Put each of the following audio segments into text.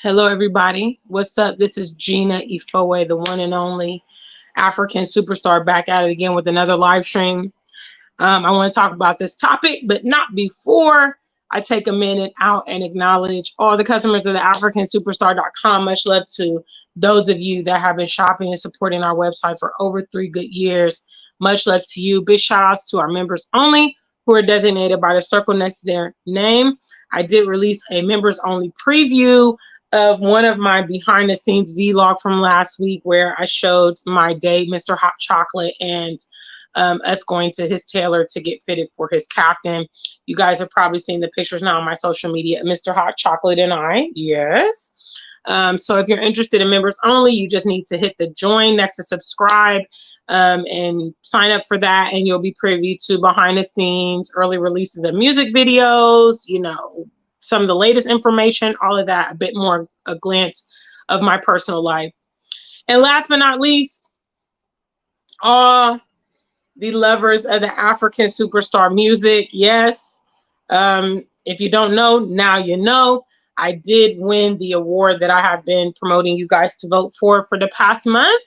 Hello, everybody. What's up? This is Gina Ifoe, the one and only African superstar, back at it again with another live stream. I want to talk about this topic, but not before I take a minute out and acknowledge all the customers of the AfricanSuperstar.com. Much love to those of you that have been shopping and supporting our website for over 3 good years. Much love to you. Big shout outs to our members only who are designated by the circle next to their name. I did release a members only preview of one of my behind the scenes vlog from last week where I showed my date, Mr. Hot Chocolate, and us going to his tailor to get fitted for his captain. You guys have probably seen the pictures now on my social media, Mr. Hot Chocolate and I. Yes. So if you're interested in members only, you just need to hit the join next to subscribe and sign up for that. And you'll be privy to behind the scenes, early releases of music videos, some of the latest information, all of that, a bit more a glance of my personal life. And last but not least, all the lovers of the African superstar music. Yes. If you don't know, now you know. I did win the award that I have been promoting you guys to vote for the past month.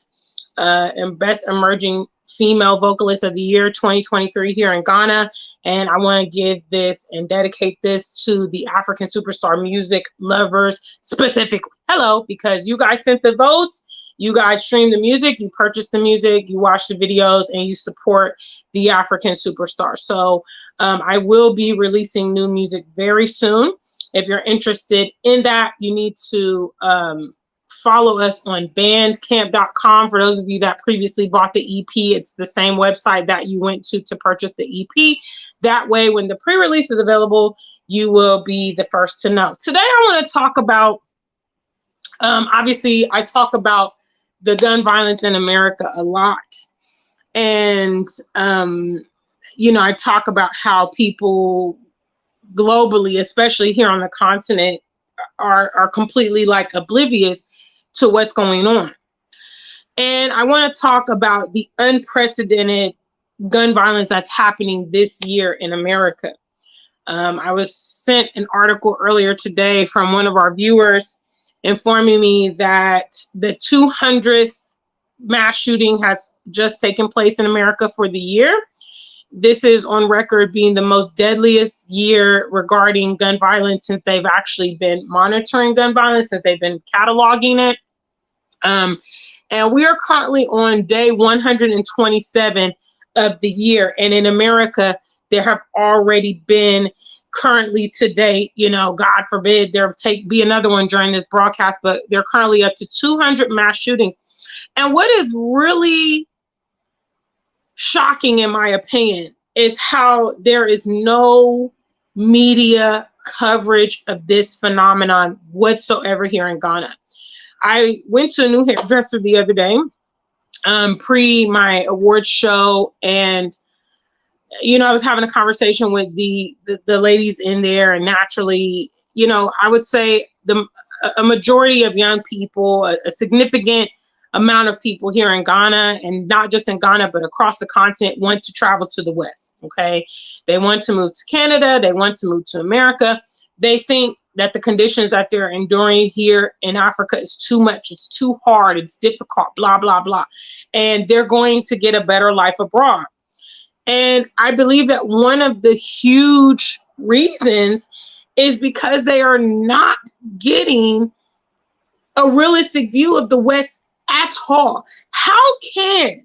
And Best Emerging Female Vocalist of the Year 2023 here in Ghana. And I want to give this and dedicate this to the African superstar music lovers specifically. Hello, because you guys sent the votes. You guys stream the music, you purchase the music, you watch the videos, and you support the African superstar. So I will be releasing new music very soon. If you're interested in that, you need to follow us on bandcamp.com. For those of you that previously bought the EP, it's the same website that you went to purchase the EP. That way, when the pre-release is available, you will be the first to know. Today, I want to talk about, obviously, I talk about the gun violence in America a lot. And, I talk about how people globally, especially here on the continent, are completely like oblivious to what's going on. And I want to talk about the unprecedented gun violence that's happening this year in America. I was sent an article earlier today from one of our viewers informing me that the 200th mass shooting has just taken place in America for the year. This is on record being the most deadliest year regarding gun violence since they've actually been monitoring gun violence, since they've been cataloging it. And we are currently on day 127 of the year. And in America, there have already been currently to date, God forbid there be another one during this broadcast, but they're currently up to 200 mass shootings. And what is really shocking, in my opinion, is how there is no media coverage of this phenomenon whatsoever here in Ghana. I went to a new hairdresser the other day, pre my awards show, and I was having a conversation with the ladies in there, and naturally, I would say a majority of young people, a significant amount of people here in Ghana, and not just in Ghana, but across the continent, want to travel to the West. Okay. They want to move to Canada. They want to move to America. They think that the conditions that they're enduring here in Africa is too much. It's too hard. It's difficult, blah, blah, blah. And they're going to get a better life abroad. And I believe that one of the huge reasons is because they are not getting a realistic view of the West at all. How can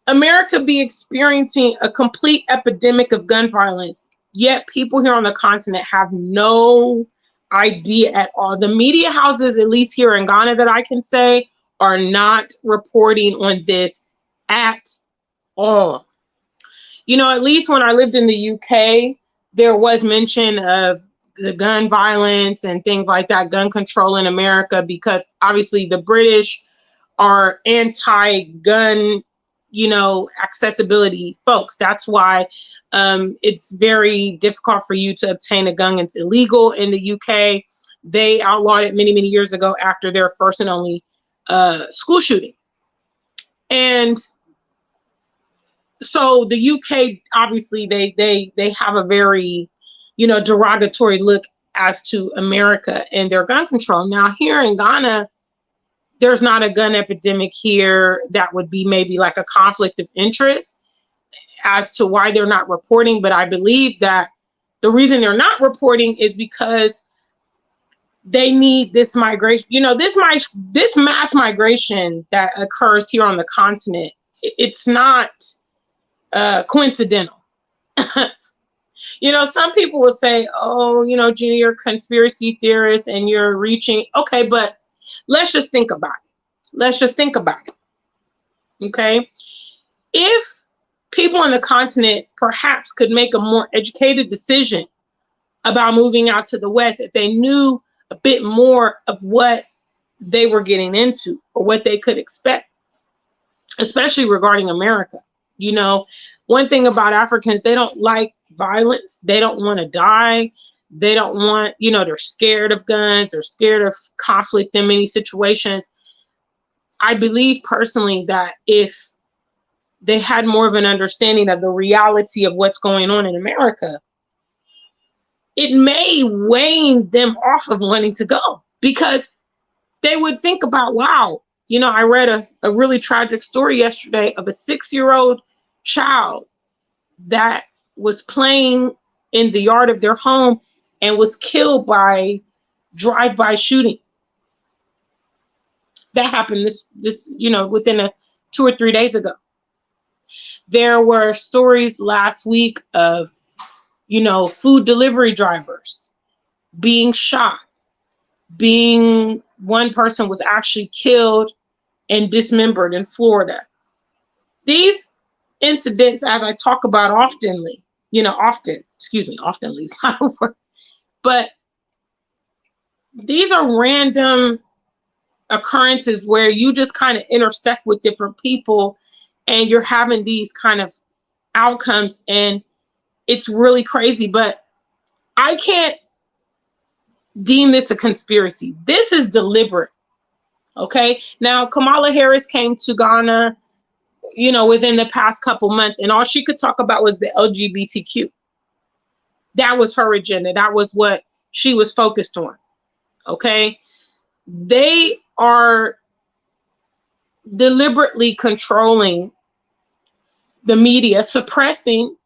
America be experiencing a complete epidemic of gun violence, yet people here on the continent have no idea at all? The media houses, at least here in Ghana that I can say, are not reporting on this at all. At least when I lived in the UK, there was mention of the gun violence and things like that, gun control in America, because obviously the British are anti-gun, accessibility folks. That's why it's very difficult for you to obtain a gun. It's illegal in the UK. They outlawed it many, many years ago after their first and only school shooting. And so the UK, obviously, they have a very derogatory look as to America and their gun control. Now, here in Ghana, there's not a gun epidemic here that would be maybe like a conflict of interest as to why they're not reporting. But I believe that the reason they're not reporting is because they need this migration, this mass migration that occurs here on the continent. It's not coincidental. Some people will say, oh, Gina, you're a conspiracy theorist and you're reaching. Okay, but let's just think about it. Okay. If people on the continent perhaps could make a more educated decision about moving out to the West, if they knew a bit more of what they were getting into or what they could expect, especially regarding America. One thing about Africans, they don't like violence. They don't want to die. They don't want, they're scared of guns. They're scared of conflict in many situations. I believe personally that if they had more of an understanding of the reality of what's going on in America, it may wane them off of wanting to go, because they would think about, wow, I read a really tragic story yesterday of a 6-year-old child that was playing in the yard of their home and was killed by drive-by shooting. That happened this within 2 or 3 days ago. There were stories last week of food delivery drivers being shot, one person was actually killed and dismembered in Florida. These incidents, as I talk about oftenly is not a word, but these are random occurrences where you just kind of intersect with different people and you're having these kind of outcomes, and it's really crazy. But I can't deem this a conspiracy. This is deliberate. Okay. Now, Kamala Harris came to Ghana, within the past couple months, and all she could talk about was the LGBTQ. That was her agenda. That was what she was focused on. Okay. They are deliberately controlling the media, suppressing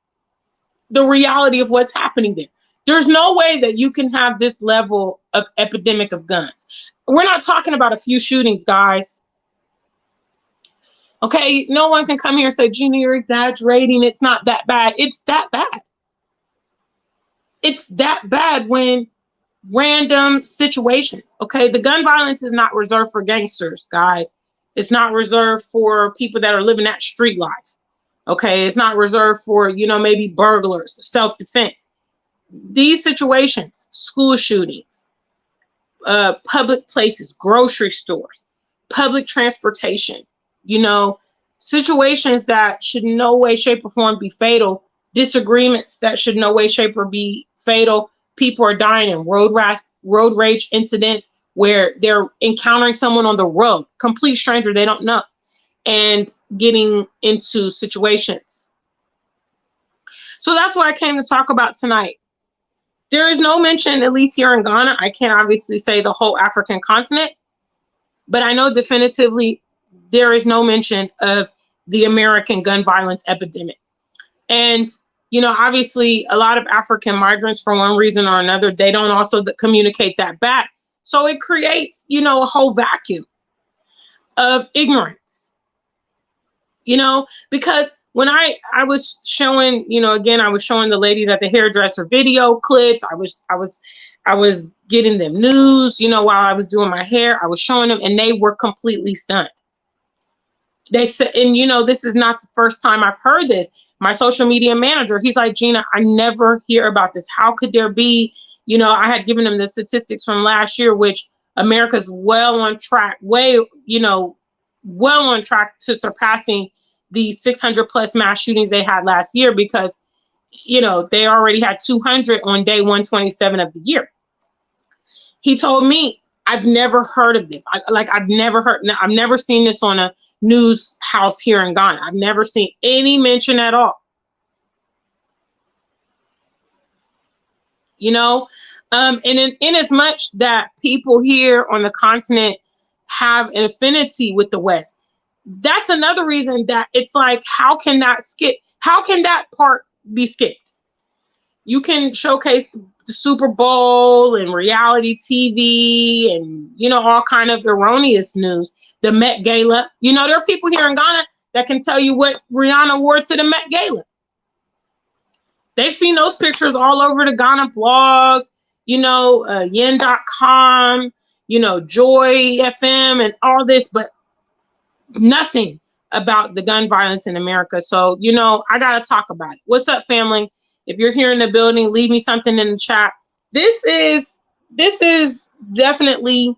the reality of what's happening there. There's no way that you can have this level of epidemic of guns. We're not talking about a few shootings, guys. Okay, no one can come here and say, Gina, you're exaggerating. It's not that bad. It's that bad. It's that bad when random situations. Okay, the gun violence is not reserved for gangsters, guys. It's not reserved for people that are living that street life. Okay, it's not reserved for, maybe burglars, self-defense. These situations, school shootings, public places, grocery stores, public transportation, situations that should in no way, shape, or form be fatal, disagreements that should in no way, shape, or be fatal. People are dying in road rage incidents where they're encountering someone on the road, complete stranger they don't know, and getting into situations. So that's what I came to talk about tonight. There is no mention, at least here in Ghana. I can't obviously say the whole African continent, but I know definitively there is no mention of the American gun violence epidemic. And, obviously a lot of African migrants, for one reason or another, they don't also communicate that back. So it creates, a whole vacuum of ignorance, because when I was showing, again, I was showing the ladies at the hairdresser video clips. I was getting them news, while I was doing my hair. I was showing them and they were completely stunned. They said, and this is not the first time I've heard this. My social media manager, he's like, Gina, I never hear about this. How could there be, I had given him the statistics from last year, which America's well on track, well on track to surpassing the 600 plus mass shootings they had last year, because, they already had 200 on day 127 of the year. He told me, I've never heard of this. I've never seen this on a news house here in Ghana. I've never seen any mention at all. And in as much that people here on the continent have an affinity with the West, that's another reason that it's like, how can that skip? How can that part be skipped? You can showcase the Super Bowl and reality TV and, all kind of erroneous news. The Met Gala. There are people here in Ghana that can tell you what Rihanna wore to the Met Gala. They've seen those pictures all over the Ghana blogs, yen.com, Joy FM and all this, but nothing about the gun violence in America. So, I got to talk about it. What's up, family? If you're here in the building, leave me something in the chat. This is definitely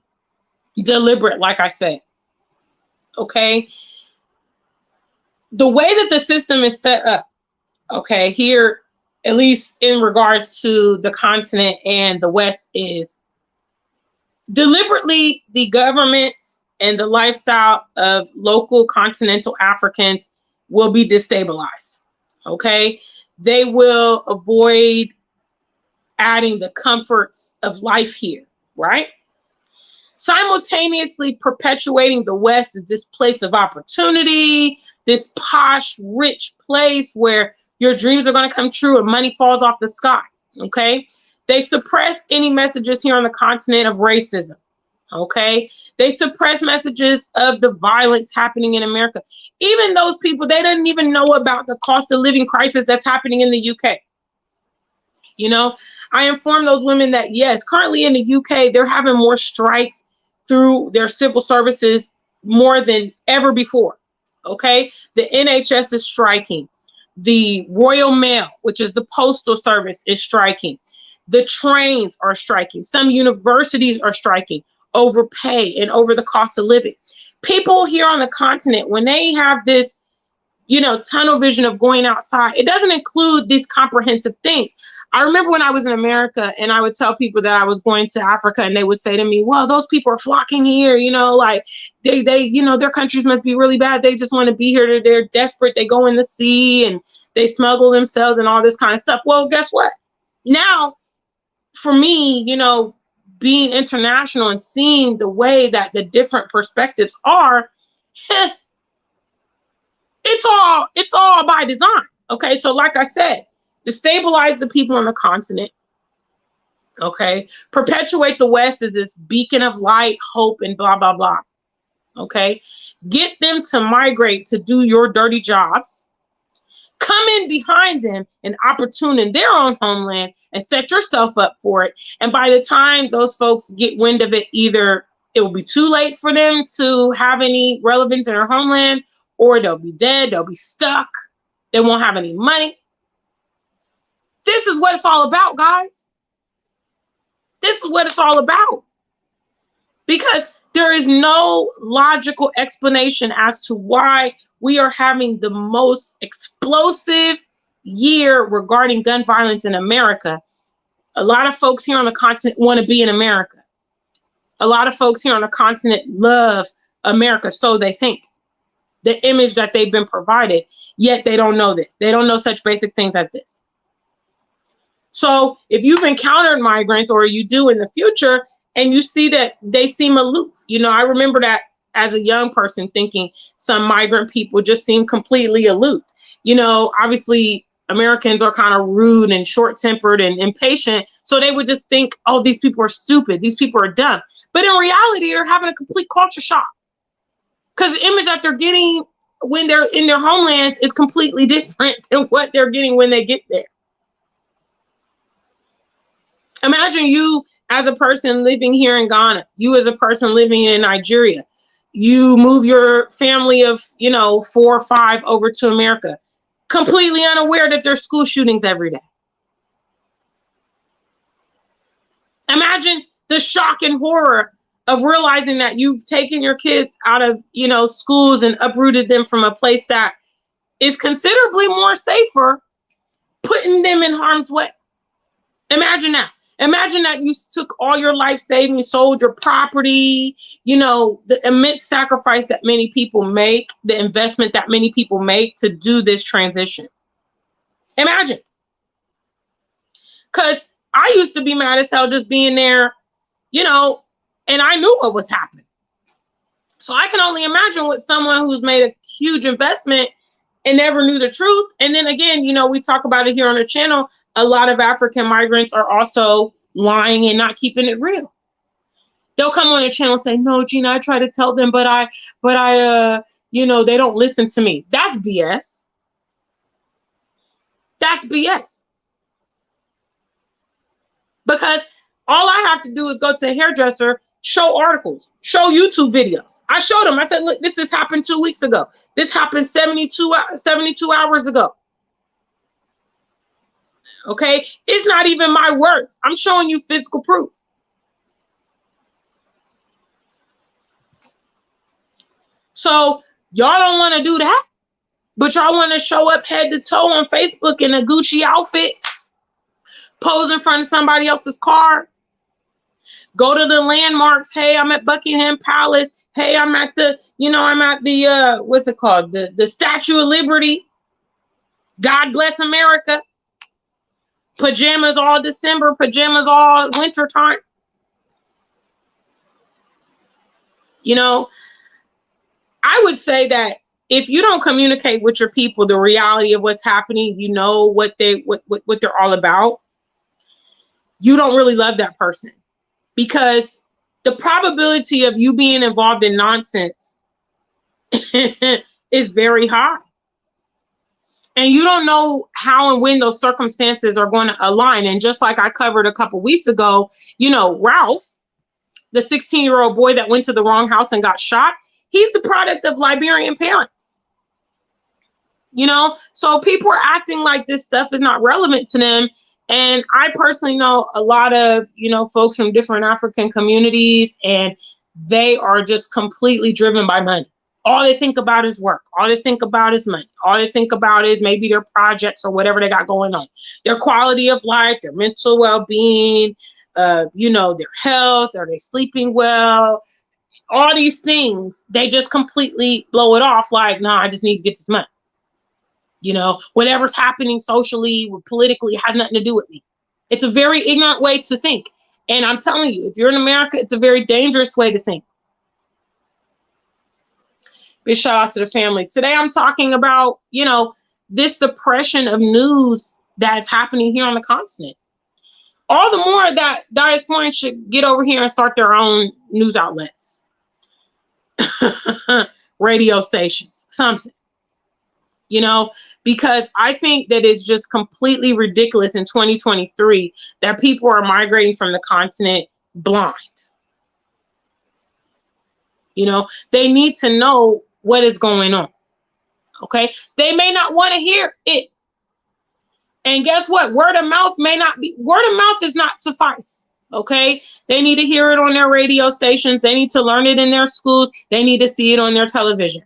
deliberate, like I said. Okay. The way that the system is set up, okay, here, at least in regards to the continent and the West, is deliberately the governments and the lifestyle of local continental Africans will be destabilized. Okay. They will avoid adding the comforts of life here, right? Simultaneously perpetuating the West as this place of opportunity, this posh, rich place where your dreams are going to come true and money falls off the sky, okay? They suppress any messages here on the continent of racism, okay? They suppress messages of the violence happening in America. Even those people, they didn't even know about the cost of living crisis that's happening in the UK. I informed those women that, yes, currently in the UK, they're having more strikes through their civil services more than ever before, okay? The NHS is striking. The Royal Mail, which is the postal service, is striking. The trains are striking. Some universities are striking over pay and over the cost of living. People here on the continent, when they have this, tunnel vision of going outside, it doesn't include these comprehensive things. I remember when I was in America and I would tell people that I was going to Africa and they would say to me, well, those people are flocking here, like they, their countries must be really bad. They just want to be here. They're desperate. They go in the sea and they smuggle themselves and all this kind of stuff. Well, guess what? Now, for me, being international and seeing the way that the different perspectives are, it's all by design. Okay. So like I said, destabilize the people on the continent. Okay. Perpetuate the West as this beacon of light, hope, and blah, blah, blah. Okay. Get them to migrate to do your dirty jobs. Come in behind them and opportune in their own homeland and set yourself up for it. And by the time those folks get wind of it, either it will be too late for them to have any relevance in their homeland, or they'll be dead, they'll be stuck, they won't have any money. This is what it's all about, guys. This is what it's all about. Because there is no logical explanation as to why we are having the most explosive year regarding gun violence in America. A lot of folks here on the continent want to be in America. A lot of folks here on the continent love America, so they think. The image that they've been provided, yet they don't know this. They don't know such basic things as this. So if you've encountered migrants, or you do in the future, and you see that they seem aloof, I remember that as a young person thinking some migrant people just seem completely aloof. Obviously Americans are kind of rude and short-tempered and impatient. So they would just think, oh, these people are stupid. These people are dumb. But in reality, they're having a complete culture shock. Because the image that they're getting when they're in their homelands is completely different than what they're getting when they get there. Imagine you as a person living here in Ghana, you as a person living in Nigeria, you move your family of, 4 or 5 over to America, completely unaware that there's school shootings every day. Imagine the shock and horror of realizing that you've taken your kids out of, schools and uprooted them from a place that is considerably more safer, putting them in harm's way. Imagine that. Imagine that you took all your life savings, sold your property, the immense sacrifice that many people make, the investment that many people make to do this transition. Imagine. Because I used to be mad as hell just being there, you know, and I knew what was happening. So I can only imagine what someone who's made a huge investment and never knew the truth. And then again, you know, we talk about it here on the channel. A lot of African migrants are also lying and not keeping it real. They'll come on the channel and say, no, Gina, I try to tell them, but I, you know, they don't listen to me. That's BS. That's BS. Because all I have to do is go to a hairdresser, show articles, show YouTube videos. I showed them. I said, look, this has happened 2 weeks ago. This happened 72 hours ago. Okay? It's not even my words. I'm showing you physical proof. So y'all don't want to do that, but y'all want to show up head to toe on Facebook in a Gucci outfit, pose in front of somebody else's car, go to the landmarks. Hey, I'm at Buckingham Palace. Hey, I'm at the, you know, I'm at the, what's it called? The Statue of Liberty. God bless America. Pajamas all December, pajamas all winter time. You know, I would say that if you don't communicate with your people the reality of what's happening, you know what they're all about, you don't really love that person, because the probability of you being involved in nonsense is very high. And you don't know how and when those circumstances are going to align. And just like I covered a couple weeks ago, you know, Ralph, the 16-year-old boy that went to the wrong house and got shot, he's the product of Liberian parents. You know, so people are acting like this stuff is not relevant to them. And I personally know a lot of, you know, folks from different African communities, and they are just completely driven by money. All they think about is work. All they think about is money. All they think about is maybe their projects or whatever they got going on. Their quality of life, their mental well-being, you know, their health. Are they sleeping well? All these things, they just completely blow it off like, nah, I just need to get this money. You know, whatever's happening socially, politically, has nothing to do with me. It's a very ignorant way to think. And I'm telling you, if you're in America, it's a very dangerous way to think. Big shout out to the family. Today, I'm talking about, you know, this suppression of news that's happening here on the continent. All the more that diasporans should get over here and start their own news outlets. Radio stations, something. You know, because I think that it's just completely ridiculous in 2023 that people are migrating from the continent blind. You know, they need to know what is going on. Okay, they may not want to hear it. And guess what? Word of mouth does not suffice. Okay, they need to hear it on their radio stations. They need to learn it in their schools. They need to see it on their television.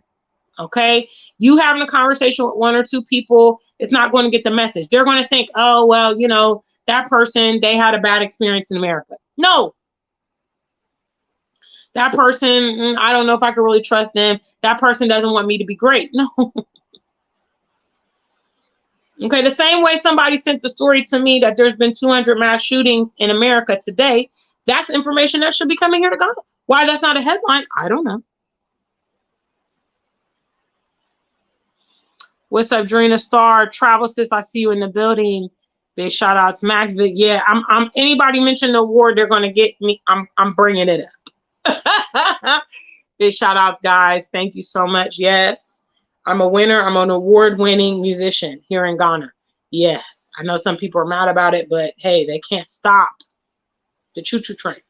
Okay, you having a conversation with one or two people, it's not going to get the message. They're going to think, oh, well, you know, that person, they had a bad experience in America. No. That person, I don't know if I can really trust them. That person doesn't want me to be great. No. Okay, the same way somebody sent the story to me that there's been 200 mass shootings in America today, that's information that should be coming here to Ghana. Why that's not a headline, I don't know. What's up, Drina Star? Travel Sis, I see you in the building. Big shout outs, Max. Yeah, I'm anybody mention the award, they're gonna get me. I'm bringing it up. Big shout outs, guys. Thank you so much. Yes, I'm a winner. I'm an award-winning musician here in Ghana. Yes, I know some people are mad about it, but hey, they can't stop the choo-choo train.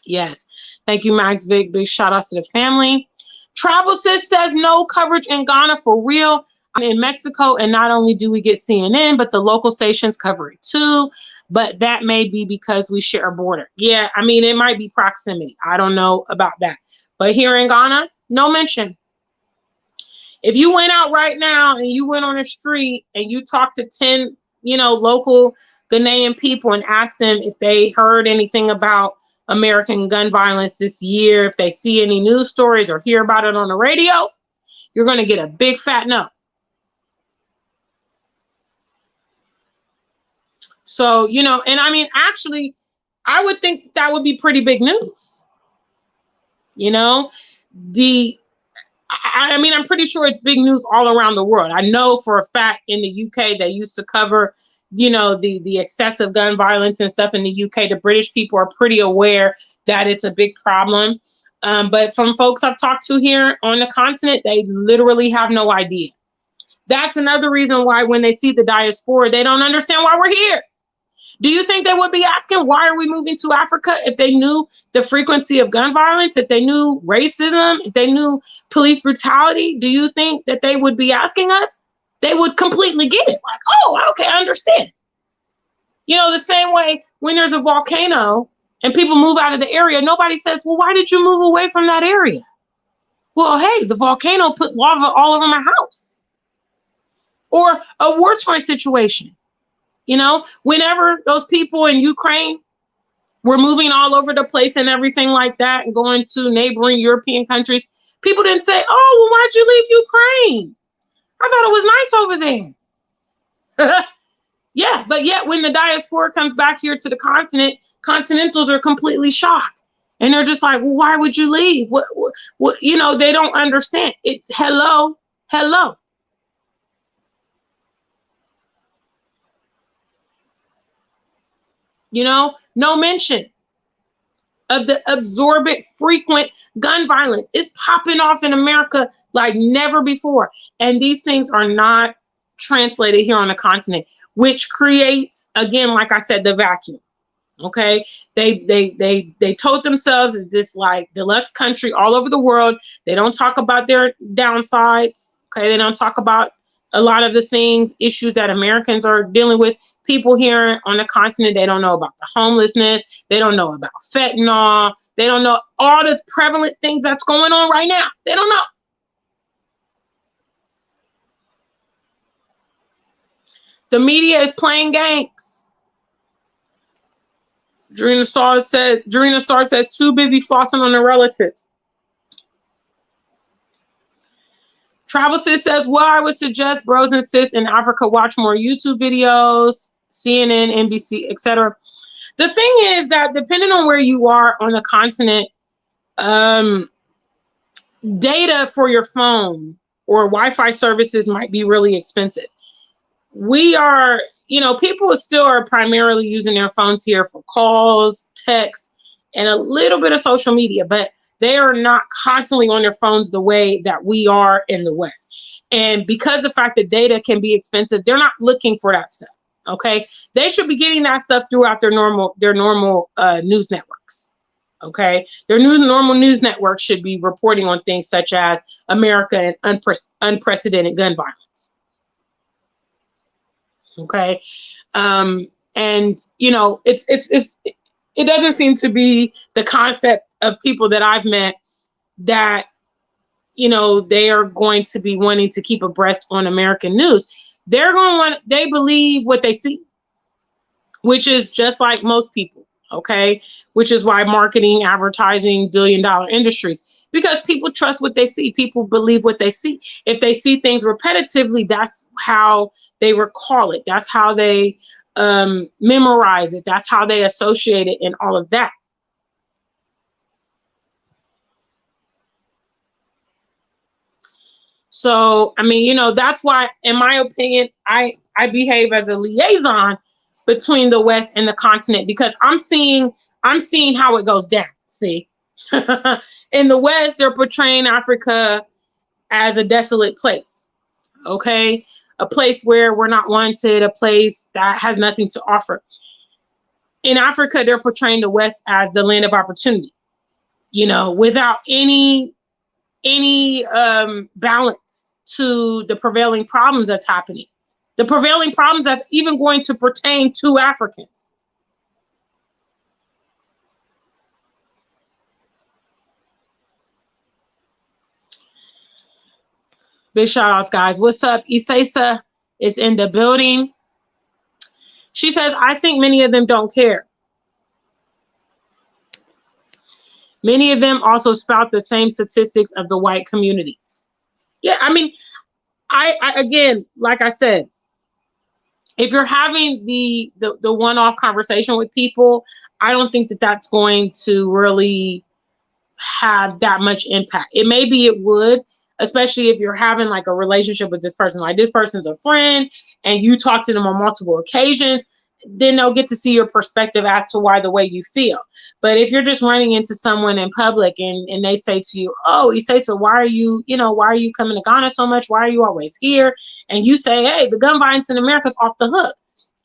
Yes, thank you, Max Vic. Big shout outs to the family. Travel Sis says no coverage in Ghana for real. I'm in Mexico, and not only do we get CNN, but the local stations cover it too. But that may be because we share a border. Yeah, I mean, it might be proximity. I don't know about that. But here in Ghana, no mention. If you went out right now and you went on the street and you talked to 10, you know, local Ghanaian people and asked them if they heard anything about American gun violence this year, if they see any news stories or hear about it on the radio, you're going to get a big fat no. So, you know, and I mean, actually, I would think that would be pretty big news. You know, the I mean, I'm pretty sure it's big news all around the world. I know for a fact in the UK they used to cover, you know, the excessive gun violence and stuff in the UK. The British people are pretty aware that it's a big problem. But from folks I've talked to here on the continent, they literally have no idea. That's another reason why when they see the diaspora, they don't understand why we're here. Do you think they would be asking, why are we moving to Africa, if they knew the frequency of gun violence, if they knew racism, if they knew police brutality? Do you think that they would be asking us? They would completely get it. Like, oh, okay, I understand. You know, the same way when there's a volcano and people move out of the area, nobody says, well, why did you move away from that area? Well, hey, the volcano put lava all over my house. Or a war-torn situation. You know, whenever those people in Ukraine were moving all over the place and everything like that and going to neighboring European countries, people didn't say, oh, well, why'd you leave Ukraine? I thought it was nice over there. Yeah, but yet when the diaspora comes back here to the continent, continentals are completely shocked. And they're just like, well, why would you leave? What, you know, they don't understand. It's hello. You know, no mention of the absorbent, frequent gun violence. It's popping off in America like never before. And these things are not translated here on the continent, which creates, again, like I said, the vacuum. Okay, they told themselves it's this like deluxe country all over the world. They don't talk about their downsides. Okay, they don't talk about a lot of the things, issues that Americans are dealing with. People here on the continent, they don't know about the homelessness. They don't know about fentanyl. They don't know all the prevalent things that's going on right now. They don't know. The media is playing games. Drina Star says too busy flossing on their relatives. Travel Sis says, well, I would suggest bros and sis in Africa watch more YouTube videos, CNN, NBC, etc. The thing is that depending on where you are on the continent, data for your phone or Wi-Fi services might be really expensive. We are, you know, people still are primarily using their phones here for calls, texts, and a little bit of social media, but they are not constantly on their phones the way that we are in the West. And because the fact that data can be expensive, they're not looking for that stuff. Okay, they should be getting that stuff throughout their normal news networks. Okay, their normal news networks should be reporting on things such as America and unprecedented gun violence. Okay, and you know, it doesn't seem to be the concept of people that I've met that, you know, they are going to be wanting to keep abreast on American news. They're going to want, they believe what they see, which is just like most people. Okay, which is why marketing, advertising, billion-dollar industries, because people trust what they see. People believe what they see. If they see things repetitively, that's how they recall it. That's how they memorize it. That's how they associate it and all of that. So, I mean, you know, that's why, in my opinion, I behave as a liaison between the West and the continent, because I'm seeing how it goes down. See, in the West, they're portraying Africa as a desolate place. Okay, a place where we're not wanted, a place that has nothing to offer. In Africa, they're portraying the West as the land of opportunity, you know, without any balance to the prevailing problems that's happening. The prevailing problems that's even going to pertain to Africans. Big shout outs, guys. What's up? Isesa is in the building. She says, I think many of them don't care. Many of them also spout the same statistics of the white community. Yeah, I mean, I again, like I said, if you're having the one-off conversation with people, I don't think that that's going to really have that much impact. It maybe it would, especially if you're having like a relationship with this person, like this person's a friend and you talk to them on multiple occasions, then they'll get to see your perspective as to why the way you feel. But if you're just running into someone in public and they say to you, oh, you say, so why are you, why are you coming to Ghana so much? Why are you always here? And you say, hey, the gun violence in America is off the hook.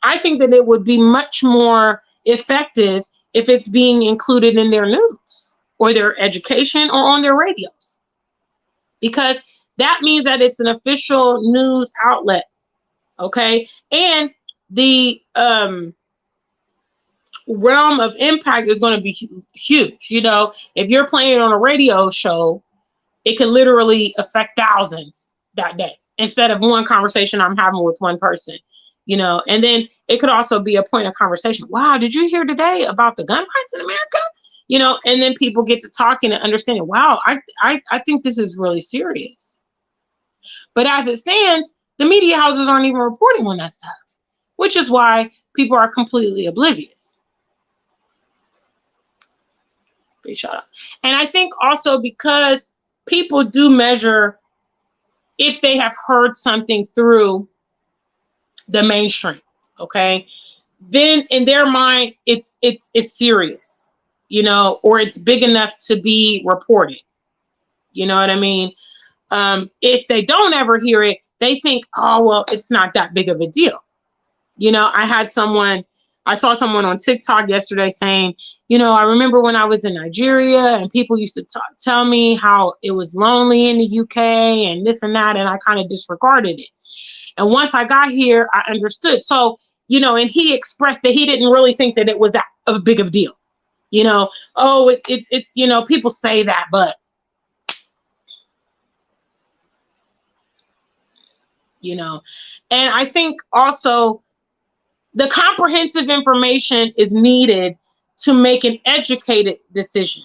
I think that it would be much more effective if it's being included in their news or their education or on their radios, because that means that it's an official news outlet. Okay. And the realm of impact is going to be huge. If you're playing on a radio show, it can literally affect thousands that day instead of one conversation I'm having with one person. And then it could also be a point of conversation. Wow, did you hear today about the gun rights in America? And then people get to talking and understanding, wow, I think this is really serious. But as it stands, the media houses aren't even reporting on that stuff, which is why people are completely oblivious. And I think also because people do measure if they have heard something through the mainstream, okay, then in their mind it's serious, or it's big enough to be reported. You know what I mean? If they don't ever hear it, they think, oh well, it's not that big of a deal. I saw someone on TikTok yesterday saying, I remember when I was in Nigeria and people used to tell me how it was lonely in the UK and this and that, and I kind of disregarded it. And once I got here, I understood. So, and he expressed that he didn't really think that it was that of a big of a deal. It's people say that, but, and I think also the comprehensive information is needed to make an educated decision.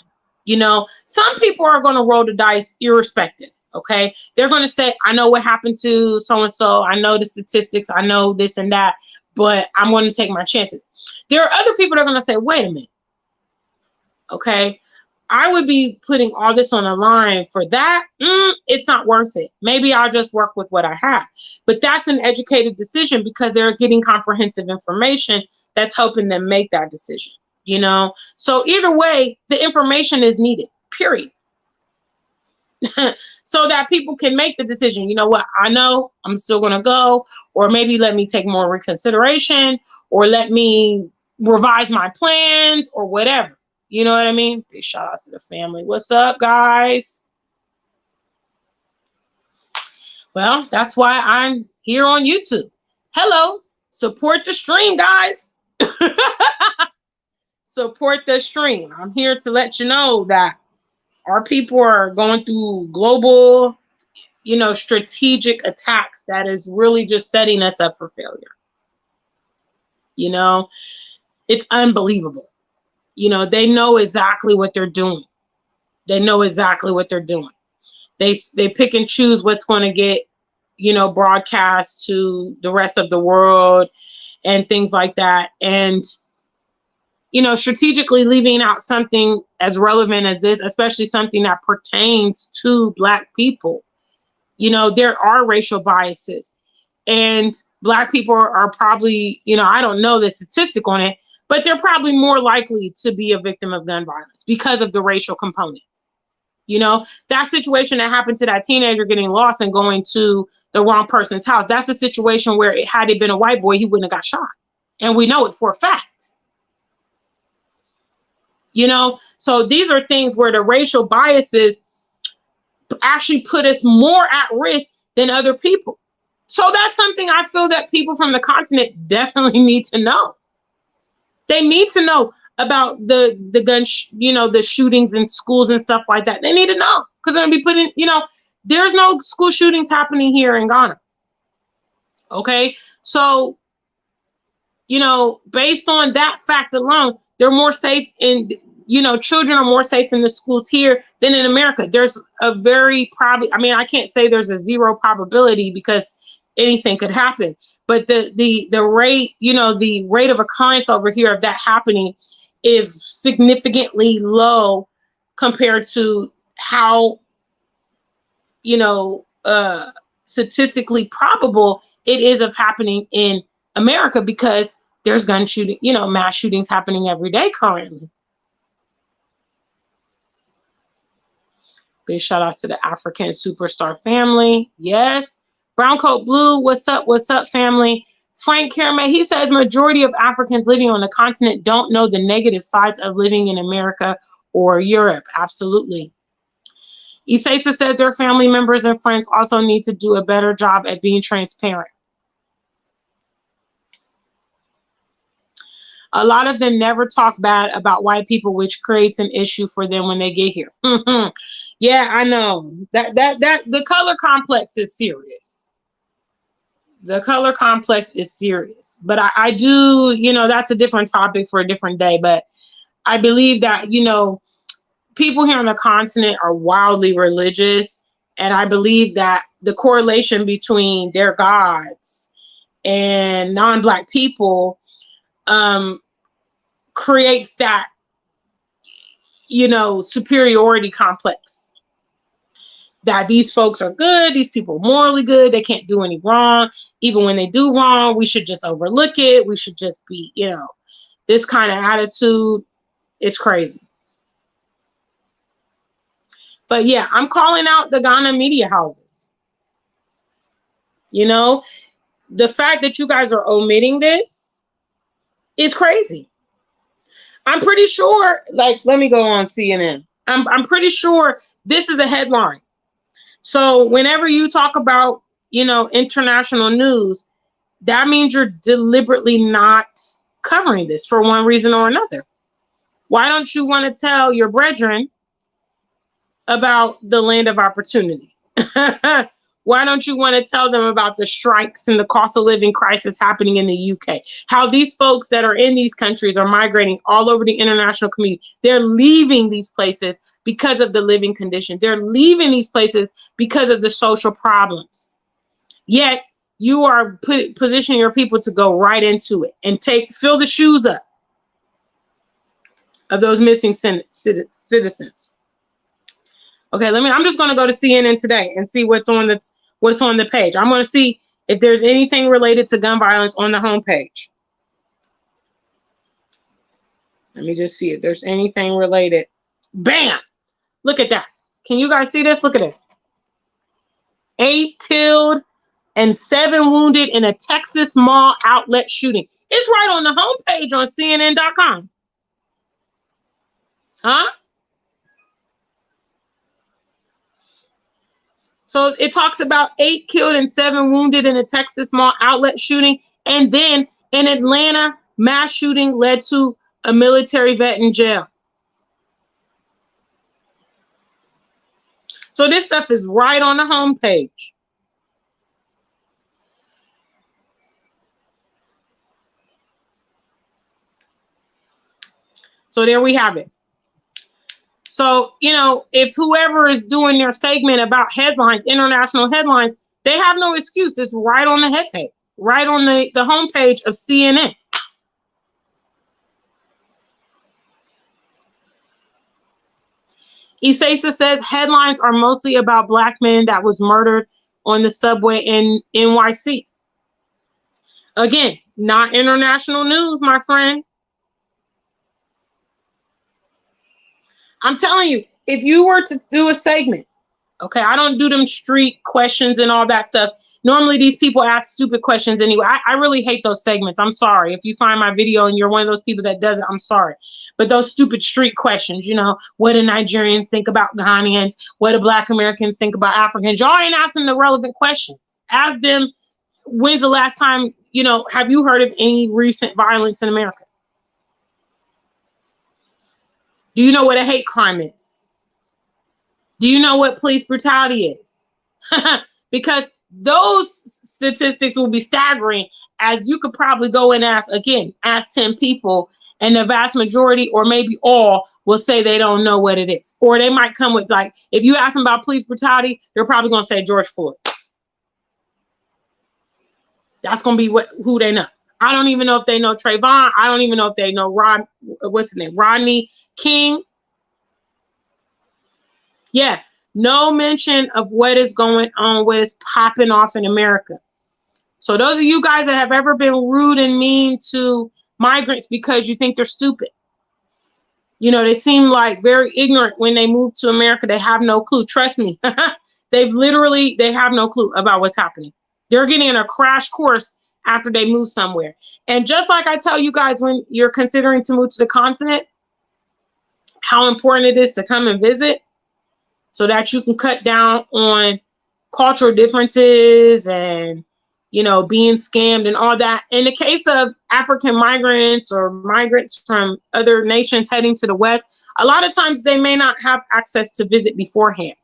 Some people are going to roll the dice irrespective. Okay. They're going to say, I know what happened to so-and-so. I know the statistics. I know this and that, but I'm going to take my chances. There are other people that are going to say, wait a minute. Okay. I would be putting all this on the line for that. It's not worth it. Maybe I'll just work with what I have. But that's an educated decision because they're getting comprehensive information that's helping them make that decision. So either way, the information is needed, period. So that people can make the decision. You know what? I know I'm still going to go, or maybe let me take more reconsideration, or let me revise my plans or whatever. You know what I mean? Big shout out to the family. What's up, guys? Well, that's why I'm here on YouTube. Hello. Support the stream, guys. Support the stream. I'm here to let you know that our people are going through global, strategic attacks that is really just setting us up for failure. It's unbelievable. They know exactly what they're doing. They know exactly what they're doing. They pick and choose what's going to get, broadcast to the rest of the world and things like that. And, strategically leaving out something as relevant as this, especially something that pertains to Black people. There are racial biases, and Black people are probably, I don't know the statistic on it, but they're probably more likely to be a victim of gun violence because of the racial components. That situation that happened to that teenager getting lost and going to the wrong person's house, that's a situation where had it been a white boy, he wouldn't have got shot. And we know it for a fact. So these are things where the racial biases actually put us more at risk than other people. So that's something I feel that people from the continent definitely need to know. They need to know about the gun, the shootings in schools and stuff like that. They need to know because they're going to be putting, there's no school shootings happening here in Ghana. Okay. So, based on that fact alone, they're more safe in, children are more safe in the schools here than in America. There's a very I can't say there's a zero probability because anything could happen. But the rate, you know, the rate of occurrence over here of that happening is significantly low compared to how, you know, statistically probable it is of happening in America, because there's gun shooting, you know, mass shootings happening every day currently. Big shout outs to the African Superstar family. Yes. Brown Coat Blue, what's up? What's up, family? Frank Kermay, he says majority of Africans living on the continent don't know the negative sides of living in America or Europe. Absolutely. Isesa says their family members and friends also need to do a better job at being transparent. A lot of them never talk bad about white people, which creates an issue for them when they get here. Yeah, I know. That the color complex is serious. The color complex is serious. But I do, you know, that's a different topic for a different day. But I believe that, you know, people here on the continent are wildly religious. And I believe that the correlation between their gods and non-Black people creates that, you know, superiority complex. That these folks are good, these people are morally good, they can't do any wrong. Even when they do wrong, we should just overlook it. We should just be, you know, this kind of attitude is crazy. But yeah, I'm calling out the Ghana media houses. You know, the fact that you guys are omitting this is crazy. I'm pretty sure, like, let me go on CNN. I'm pretty sure this is a headline. So whenever you talk about, you know, international news, that means you're deliberately not covering this for one reason or another. Why don't you want to tell your brethren about the land of opportunity? Why don't you want to tell them about the strikes and the cost of living crisis happening in the UK? How these folks that are in these countries are migrating all over the international community. They're leaving these places because of the living conditions. They're leaving these places because of the social problems. Yet you are positioning your people to go right into it and fill the shoes up of those missing citizens. Okay, I'm just going to go to CNN today and see what's on the page. I'm going to see if there's anything related to gun violence on the homepage. Let me just see if there's anything related. Bam! Look at that. Can you guys see this? Look at this. 8 killed and 7 wounded in a Texas mall outlet shooting. It's right on the homepage on CNN.com. Huh? So it talks about 8 killed and 7 wounded in a Texas mall outlet shooting. And then in Atlanta, mass shooting led to a military vet in jail. So this stuff is right on the homepage. So there we have it. So, you know, if whoever is doing their segment about headlines, international headlines, they have no excuse. It's right on the head page, right on the homepage of CNN. Isesa says headlines are mostly about Black men that was murdered on the subway in NYC. Again, not international news, my friend. I'm telling you, if you were to do a segment, okay, I don't do them street questions and all that stuff. Normally, these people ask stupid questions anyway. I really hate those segments. I'm sorry. If you find my video and you're one of those people that does it, I'm sorry. But those stupid street questions, you know, what do Nigerians think about Ghanaians? What do Black Americans think about Africans? Y'all ain't asking the relevant questions. Ask them, when's the last time, you know, have you heard of any recent violence in America? Do you know what a hate crime is? Do you know what police brutality is? Because those statistics will be staggering, as you could probably go and ask 10 people, and the vast majority or maybe all will say they don't know what it is. Or they might come with, like, if you ask them about police brutality, they're probably going to say George Floyd. That's gonna be who they know. I don't even know if they know Trayvon. I don't even know if they know what's his name? Rodney King. Yeah, no mention of what is going on, what is popping off in America. So those of you guys that have ever been rude and mean to migrants because you think they're stupid, you know, they seem like very ignorant when they move to America. They have no clue. Trust me. They have no clue about what's happening. They're getting a crash course after they move somewhere. And just like I tell you guys, when you're considering to move to the continent, how important it is to come and visit so that you can cut down on cultural differences and, you know, being scammed and all that. In the case of African migrants or migrants from other nations heading to the West, a lot of times they may not have access to visit beforehand.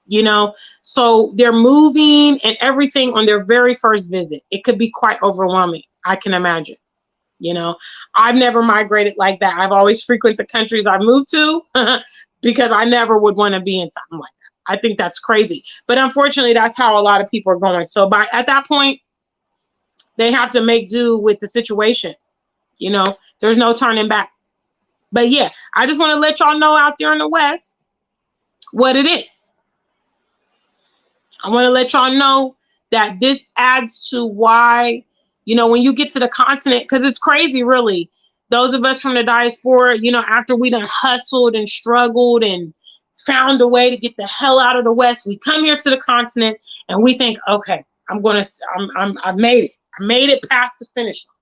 You know, so they're moving and everything on their very first visit. It could be quite overwhelming, I can imagine. You know, I've never migrated like that. I've always frequented the countries I've moved to because I never would want to be in something like that. I think that's crazy. But unfortunately, that's how a lot of people are going. So at that point, they have to make do with the situation. You know, there's no turning back. But yeah, I just want to let y'all know out there in the West what it is. I want to let y'all know that this adds to why, you know, when you get to the continent, because it's crazy, really. Those of us from the diaspora, you know, after we done hustled and struggled and found a way to get the hell out of the West, we come here to the continent and we think, okay, I've made it. I made it past the finish line.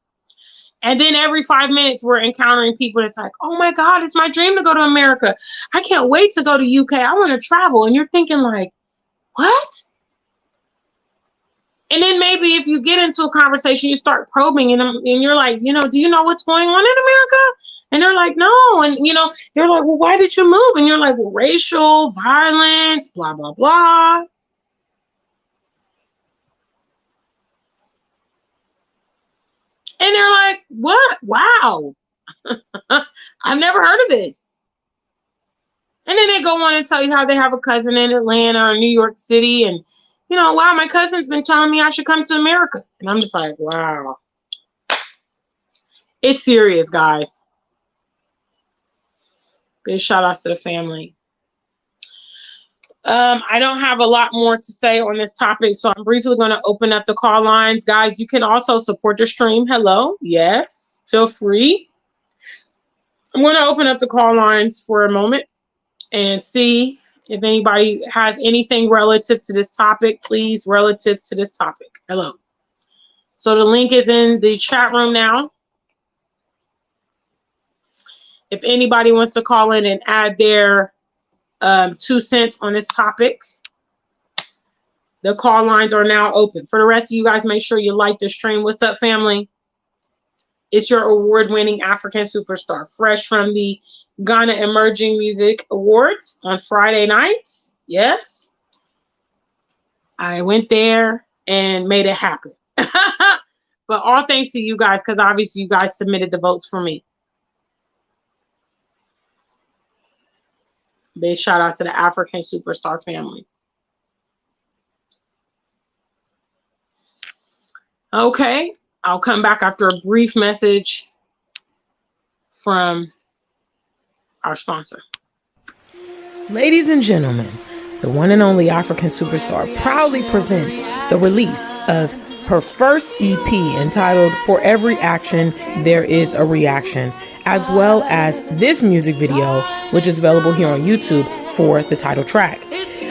And then every 5 minutes we're encountering people that's like, oh my God, it's my dream to go to America. I can't wait to go to UK. I want to travel. And you're thinking like, what? And then maybe if you get into a conversation, you start probing and you're like, you know, do you know what's going on in America? And they're like, no. And, you know, they're like, well, why did you move? And you're like, well, racial violence, blah, blah, blah. And they're like, what? Wow. I've never heard of this. And then they go on and tell you how they have a cousin in Atlanta or New York City. And, you know, wow, my cousin's been telling me I should come to America. And I'm just like, wow. It's serious, guys. Big shout outs to the family. I don't have a lot more to say on this topic, so I'm briefly going to open up the call lines. Guys, you can also support the stream. Hello. Yes. Feel free. I'm going to open up the call lines for a moment and see if anybody has anything relative to this topic, please, relative to this topic. Hello. So the link is in the chat room now. If anybody wants to call in and add their 2 cents on this topic, the call lines are now open. For the rest of you guys, make sure you like the stream. What's up, family? It's your award-winning African superstar, fresh from the Ghana Emerging Music Awards on Friday nights. Yes. I went there and made it happen. But all thanks to you guys, because obviously you guys submitted the votes for me. Big shout out to the African superstar family. Okay, I'll come back after a brief message from our sponsor. Ladies and gentlemen, the one and only African superstar proudly presents the release of her first EP entitled For Every Action, There Is a Reaction, as well as this music video, which is available here on YouTube for the title track.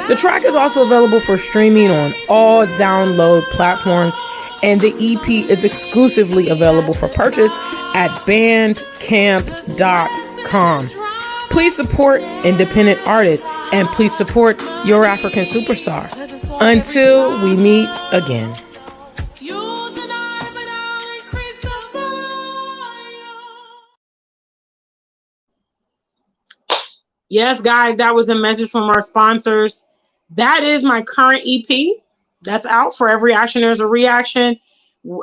The track is also available for streaming on all download platforms, and the EP is exclusively available for purchase at bandcamp.com. Please support independent artists and please support your African superstar. Until we meet again. Yes, guys, that was a message from our sponsors. That is my current EP. That's out. For every action, there's a reaction.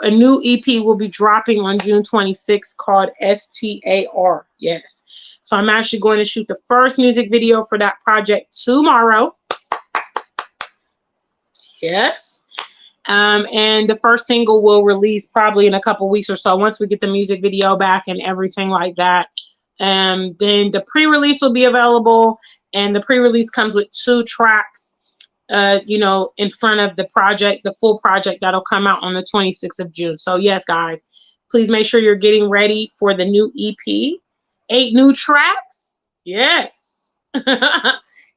A new EP will be dropping on June 26th called STAR. Yes. So I'm actually going to shoot the first music video for that project tomorrow. Yes. And the first single will release probably in a couple weeks or so once we get the music video back and everything like that. Then the pre-release will be available, and the pre-release comes with 2 tracks, you know, in front of the project, the full project that'll come out on the 26th of June. So yes, guys, please make sure you're getting ready for the new EP. 8 new tracks. Yes.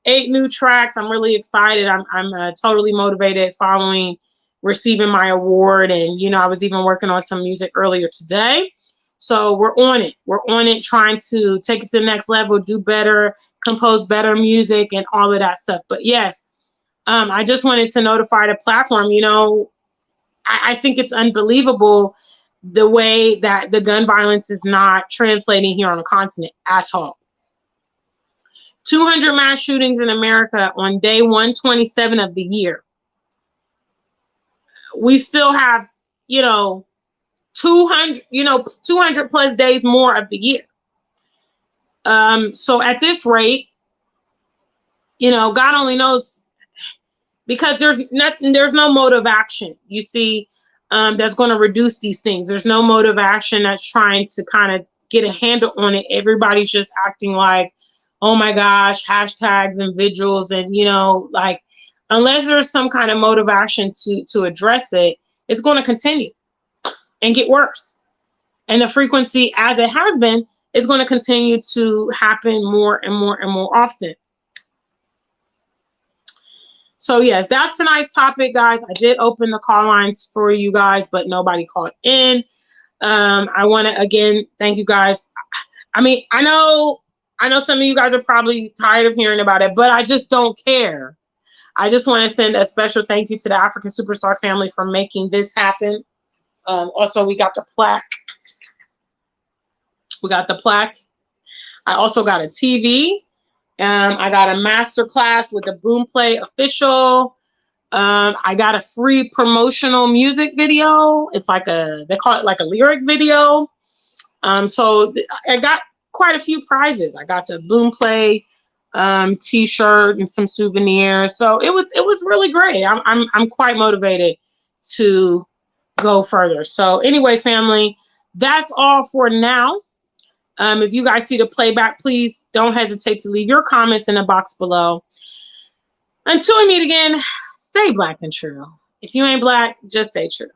8 new tracks. I'm really excited. I'm totally motivated following receiving my award. And, you know, I was even working on some music earlier today. So we're on it. We're on it, trying to take it to the next level, do better, compose better music and all of that stuff. But yes, I just wanted to notify the platform. You know, I think it's unbelievable the way that the gun violence is not translating here on the continent at all. 200 mass shootings in America on day 127 of the year. We still have, you know, 200 plus days more of the year. So at this rate, you know, God only knows, because there's no mode of action, you see, that's going to reduce these things. There's no mode of action that's trying to kind of get a handle on it. Everybody's just acting like, oh my gosh, hashtags and vigils, and, you know, like, unless there's some kind of mode of action to address it, it's going to continue and get worse. And the frequency, as it has been, is going to continue to happen more and more and more often. So yes, that's tonight's topic, guys. I did open the call lines for you guys, but nobody called in. I want to again thank you guys. I mean, I know some of you guys are probably tired of hearing about it, but I just don't care. I just want to send a special thank you to the African Superstar family for making this happen. Also, we got the plaque. I also got a TV. I got a master class with a Boom Play official. I got a free promotional music video. It's like they call it like a lyric video. So I got quite a few prizes. I got a Boom Play t-shirt and some souvenirs. So it was really great. I'm quite motivated to go further. So anyway, family, that's all for now. If you guys see the playback, please don't hesitate to leave your comments in the box below. Until we meet again, stay black and true. If you ain't black, just stay true.